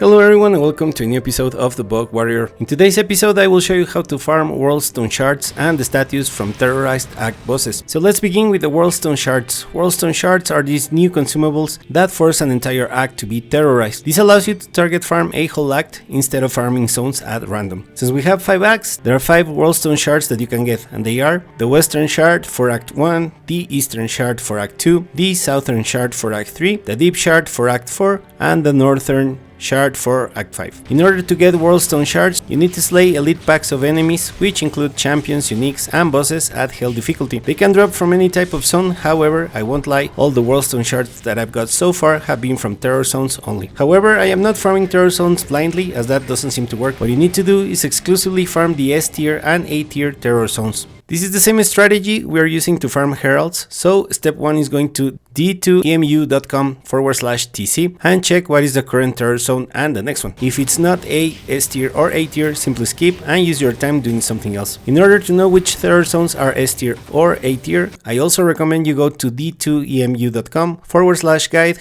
Hello everyone and welcome to a new episode of The Bug Warrior. In today's episode I will show you how to farm Worldstone Shards and the Statues from Terrorized Act Bosses. So let's begin with the Worldstone Shards. Worldstone Shards are these new consumables that force an entire act to be terrorized. This allows you to target farm a whole act instead of farming zones at random. Since we have 5 acts, there are 5 Worldstone Shards that you can get, and they are the Western Shard for Act 1, the Eastern Shard for Act 2, the Southern Shard for Act 3, the Deep Shard for Act 4, and the Northern Shard for Act 5. In order to get Worldstone Shards, you need to slay elite packs of enemies, which include champions, uniques, and bosses at hell difficulty. They can drop from any type of zone, however, I won't lie, all the Worldstone Shards that I've got so far have been from terror zones only. However, I am not farming terror zones blindly, as that doesn't seem to work. What you need to do is exclusively farm the S tier and A tier terror zones. This is the same strategy we are using to farm heralds, so step 1 is going to d2emu.com/tc and check what is the current terror zone and the next one. If it's not A, S tier or A tier, simply skip and use your time doing something else. In order to know which terror zones are S tier or A tier, I also recommend you go to d2emu.com/guide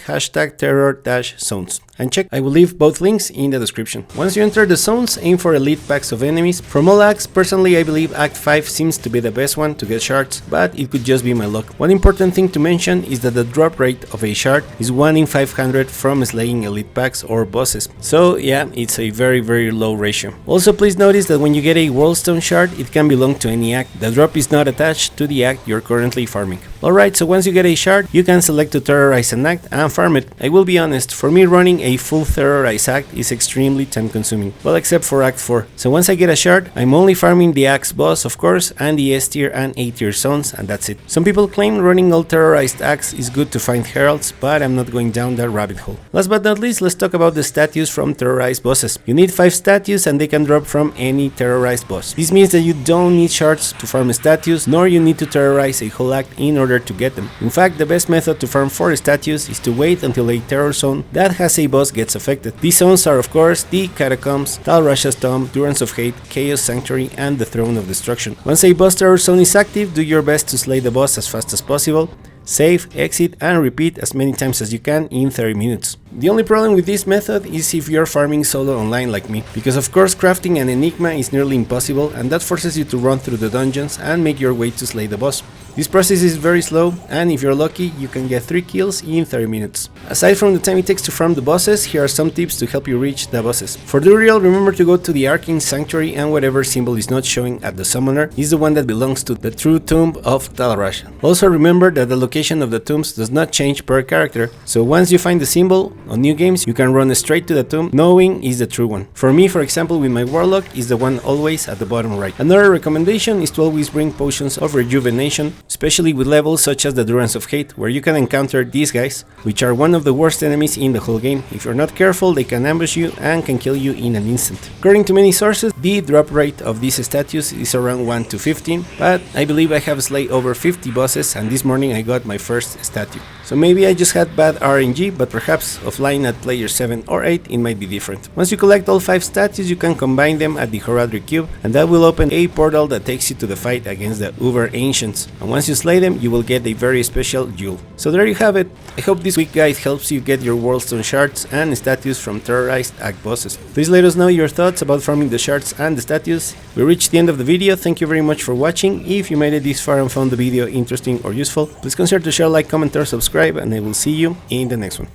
#terror-zones and check. I will leave both links in the description. Once you enter the zones, aim for elite packs of enemies. From all acts, personally I believe Act 5 seems to be the best one to get shards, but it could just be my luck. One important thing to mention is that the drop rate of a shard is 1 in 500 from slaying elite packs or bosses. So yeah, it's a very low ratio. Also please notice that when you get a Worldstone Shard, it can belong to any act. The drop is not attached to the act you're currently farming. Alright, so once you get a shard, you can select to terrorize an act and farm it. I will be honest, for me running a full terrorize act is extremely time consuming. Well, except for Act 4. So once I get a shard, I'm only farming the act's boss, of course, and the S tier and A tier zones, and that's it. Some people claim running all terrorized acts is good to find heralds, but I'm not going down that rabbit hole. Last but not least, let's talk about the statues from terrorized bosses. You need 5 statues and they can drop from any terrorized boss. This means that you don't need shards to farm statues, nor you need to terrorize a whole act in order to get them. In fact, the best method to farm 4 statues is to wait until a terror zone that has a boss gets affected. These zones are of course the Catacombs, Talrasha's Tomb, Durance of Hate, Chaos Sanctuary, and the Throne of Destruction. Once a boss terror zone is active, do your best to slay the boss as fast as possible. Save, exit, and repeat as many times as you can in 30 minutes. The only problem with this method is if you're farming solo online like me, because of course crafting an enigma is nearly impossible and that forces you to run through the dungeons and make your way to slay the boss. This process is very slow, and if you're lucky, you can get 3 kills in 30 minutes. Aside from the time it takes to farm the bosses, here are some tips to help you reach the bosses. For Duriel, remember to go to the Arcane Sanctuary, and whatever symbol is not showing at the summoner is the one that belongs to the true tomb of Talrasha. Also remember that the location of the tombs does not change per character, so once you find the symbol, on new games you can run straight to the tomb knowing is the true one. For me, for example, with my Warlock, is the one always at the bottom right. Another recommendation is to always bring potions of rejuvenation, especially with levels such as the Durance of Hate, where you can encounter these guys, which are one of the worst enemies in the whole game. If you're not careful, they can ambush you and can kill you in an instant. According to many sources, the drop rate of these statues is around 1 to 15, but I believe I have slayed over 50 bosses and this morning I got my first statue. So maybe I just had bad RNG, but perhaps offline at player 7 or 8 it might be different. Once you collect all 5 statues, you can combine them at the Heraldry Cube, and that will open a portal that takes you to the fight against the Uber Ancients. And once you slay them, you will get a very special jewel. So there you have it. I hope this quick guide helps you get your Worldstone Shards and statues from Terrorized Act Bosses. Please let us know your thoughts about farming the shards and the statues. We reached the end of the video. Thank you very much for watching. If you made it this far and found the video interesting or useful, please consider to share, like, comment, or subscribe, and I will see you in the next one.